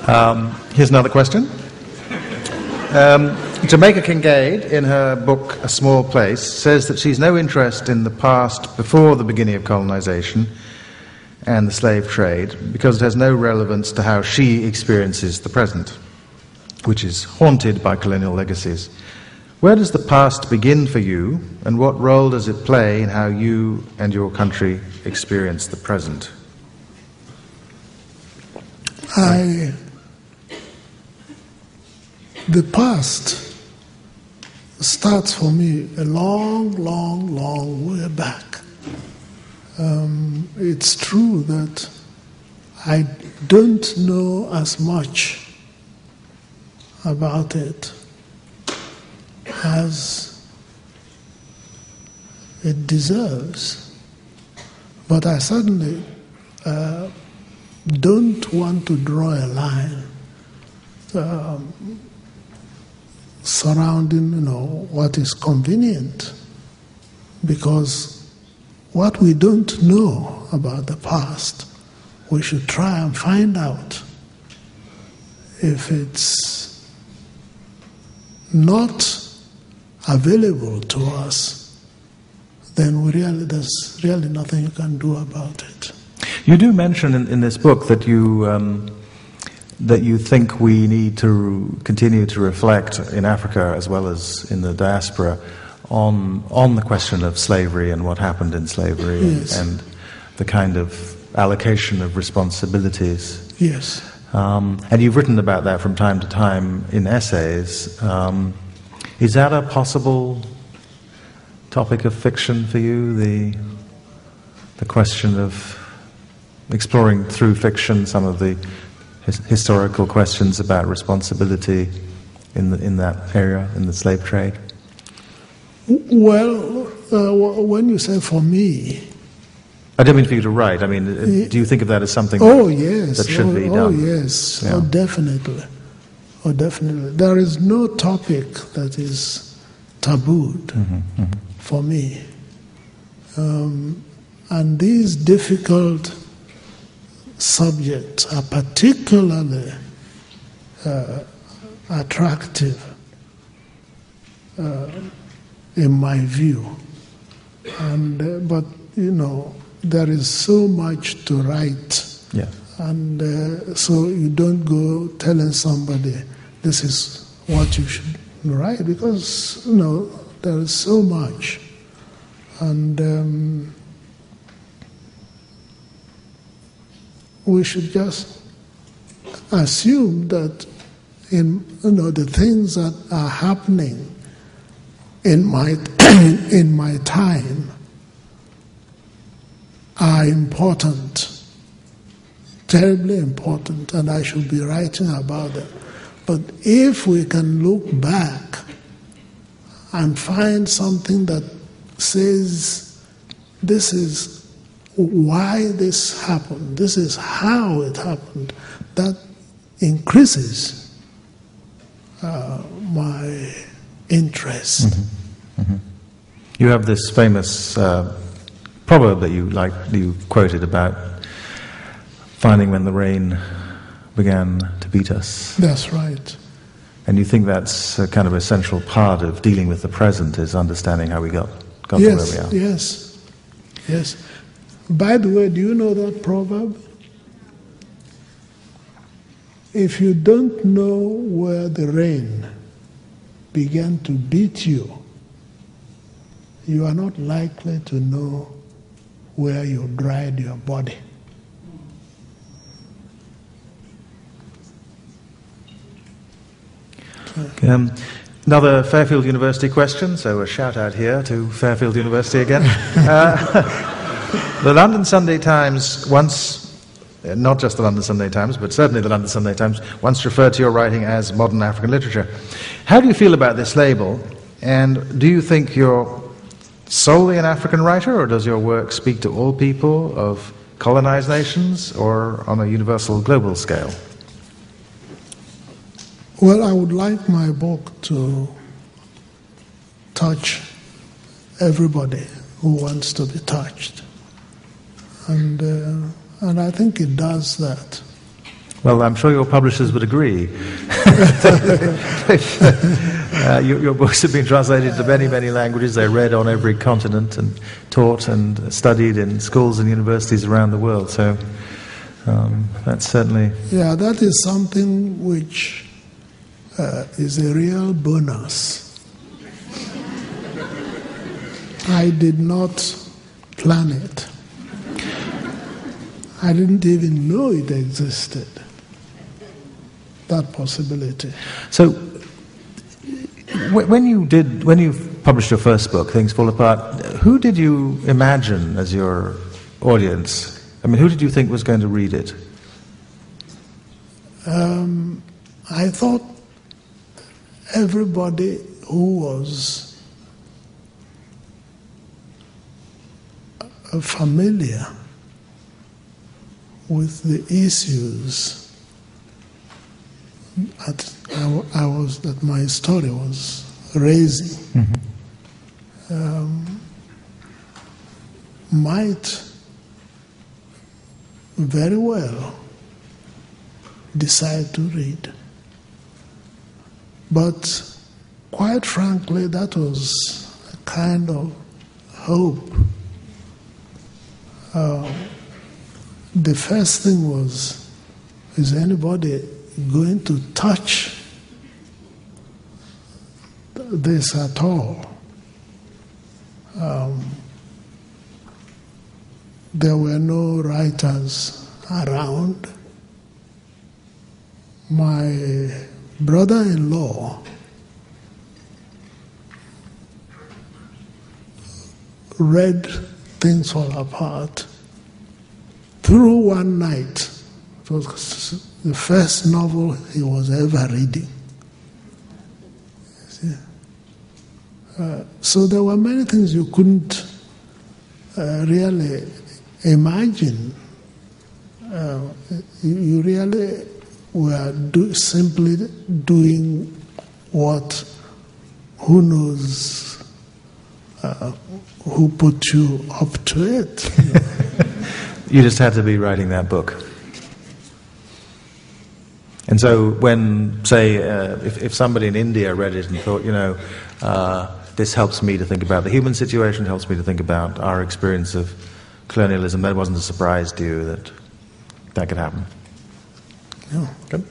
Yeah. Here's another question. Jamaica Kincaid, in her book A Small Place, says that she's no interest in the past before the beginning of colonization and the slave trade because it has no relevance to how she experiences the present, which is haunted by colonial legacies. Where does the past begin for you, and what role does it play in how you and your country experience the present? The past starts for me a long, long, long way back. It's true that I don't know as much about it as it deserves. But I certainly don't want to draw a line surrounding, what is convenient, because what we don't know about the past, we should try and find out. If it's not available to us, then there's really nothing you can do about it. You do mention in this book that you think we need to continue to reflect in Africa as well as in the diaspora on the question of slavery and what happened in slavery, yes, and the kind of allocation of responsibilities. Yes. And you've written about that from time to time in essays. Is that a possible topic of fiction for you, the question of exploring through fiction some of the historical questions about responsibility in that area, in the slave trade? Well, when you say for me, I don't mean for you to write. I mean, do you think of that as something yes, that should be done? Oh, yes. Yeah. Definitely. Oh, definitely. There is no topic that is tabooed for me. And these difficult subjects are particularly attractive in my view. And but there is so much to write, yeah, and so you don't go telling somebody this is what you should write, because there is so much, and we should just assume that the things that are happening in my time are important, terribly important, and I should be writing about them. But if we can look back and find something that says this is why this happened, this is how it happened, that increases my interest. You have this famous proverb that you quoted about finding when the rain began to beat us. That's right. And you think that's a kind of essential part of dealing with the present, is understanding how we got to where we are. Yes. By the way, do you know that proverb? If you don't know where the rain began to beat you, you are not likely to know where you dried your body. Another Fairfield University question, so a shout out here to Fairfield University again. The London Sunday Times once, not just the London Sunday Times, but certainly the London Sunday Times, once referred to your writing as modern African literature. How do you feel about this label, and do you think you're solely an African writer, or does your work speak to all people of colonized nations, or on a universal global scale? Well, I would like my book to touch everybody who wants to be touched, and I think it does that. Well, I'm sure your publishers would agree. Your books have been translated to many, many languages. They're read on every continent and taught and studied in schools and universities around the world. So that's certainly... Yeah, that is something which is a real bonus. I did not plan it. I didn't even know it existed, that possibility. So, when you published your first book, Things Fall Apart, who did you imagine as your audience? I mean, who did you think was going to read it? I thought everybody who was familiar with the issues that my story was raising, might very well decide to read. But quite frankly, that was a kind of hope. The first thing was, is anybody going to touch this at all? There were no writers around. My brother-in-law read Things Fall Apart through one night. It was the first novel he was ever reading. So there were many things you couldn't really imagine. You really were simply doing what, who knows, who put you up to it. You just had to be writing that book. And so when, say, if somebody in India read it and thought, this helps me to think about the human situation, helps me to think about our experience of colonialism, that wasn't a surprise to you that that could happen? No. Good.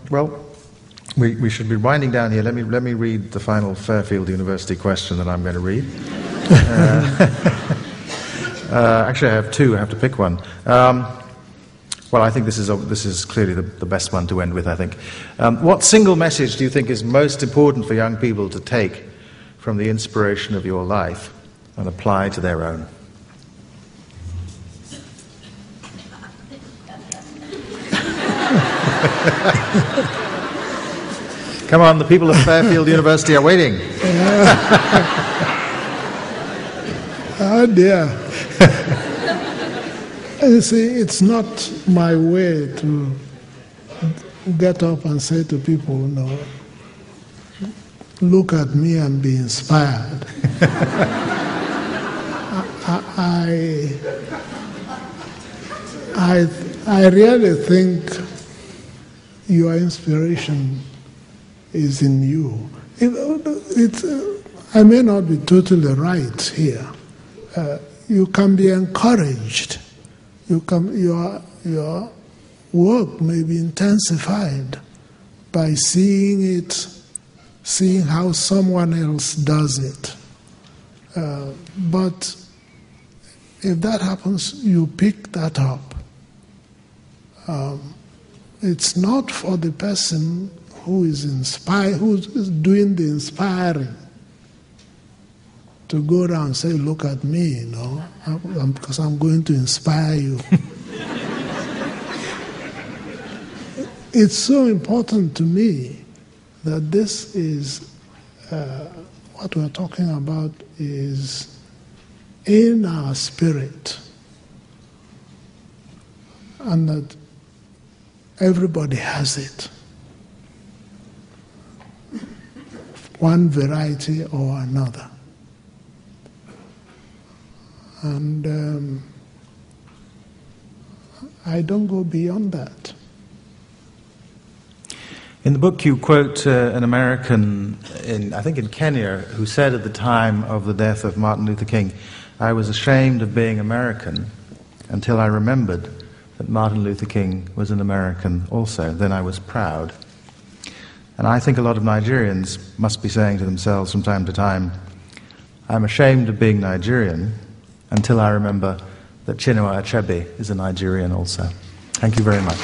Well, we should be winding down here. Let me read the final Fairfield University question that I'm going to read. Actually, I have two. I have to pick one. Well, I think this is clearly the best one to end with, I think. What single message do you think is most important for young people to take from the inspiration of your life and apply to their own? Come on, the people of Fairfield University are waiting. Oh dear. You see, it's not my way to get up and say to people, no, look at me and be inspired. I really think your inspiration is in you. I may not be totally right here. You can be encouraged. Your work may be intensified by seeing how someone else does it. But if that happens, you pick that up. It's not for the person who is doing the inspiring to go around and say, look at me, because I'm going to inspire you. It's so important to me that this is, what we're talking about is in our spirit, and that everybody has it, one variety or another. And I don't go beyond that. In the book, you quote an American, I think in Kenya, who said at the time of the death of Martin Luther King, "I was ashamed of being American until I remembered that Martin Luther King was an American also. Then I was proud." And I think a lot of Nigerians must be saying to themselves from time to time, "I'm ashamed of being Nigerian until I remember that Chinua Achebe is a Nigerian also." Thank you very much.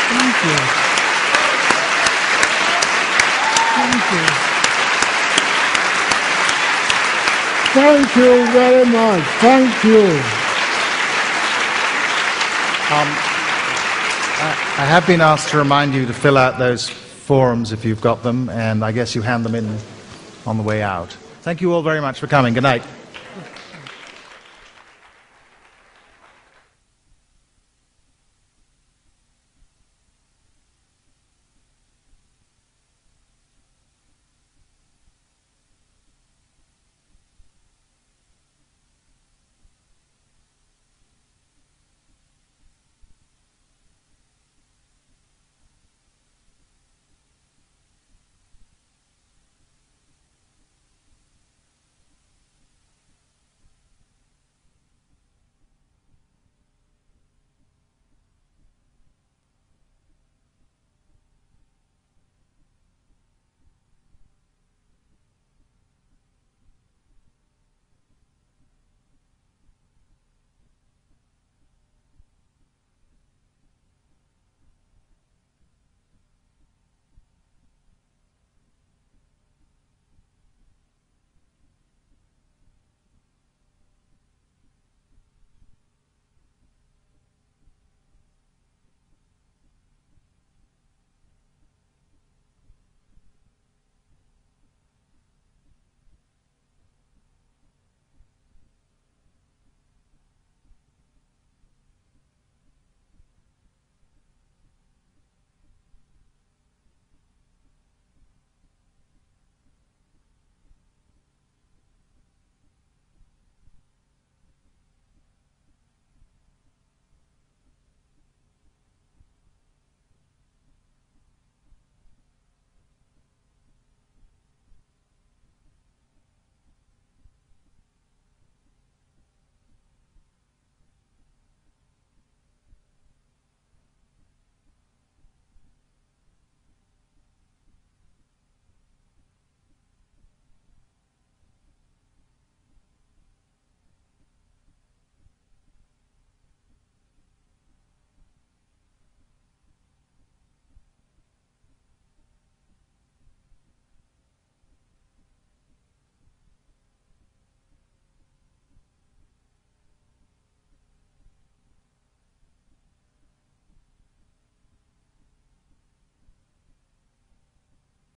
Thank you. Thank you. Thank you very much. Thank you. I have been asked to remind you to fill out those forms if you've got them, and I guess you hand them in on the way out. Thank you all very much for coming. Good night.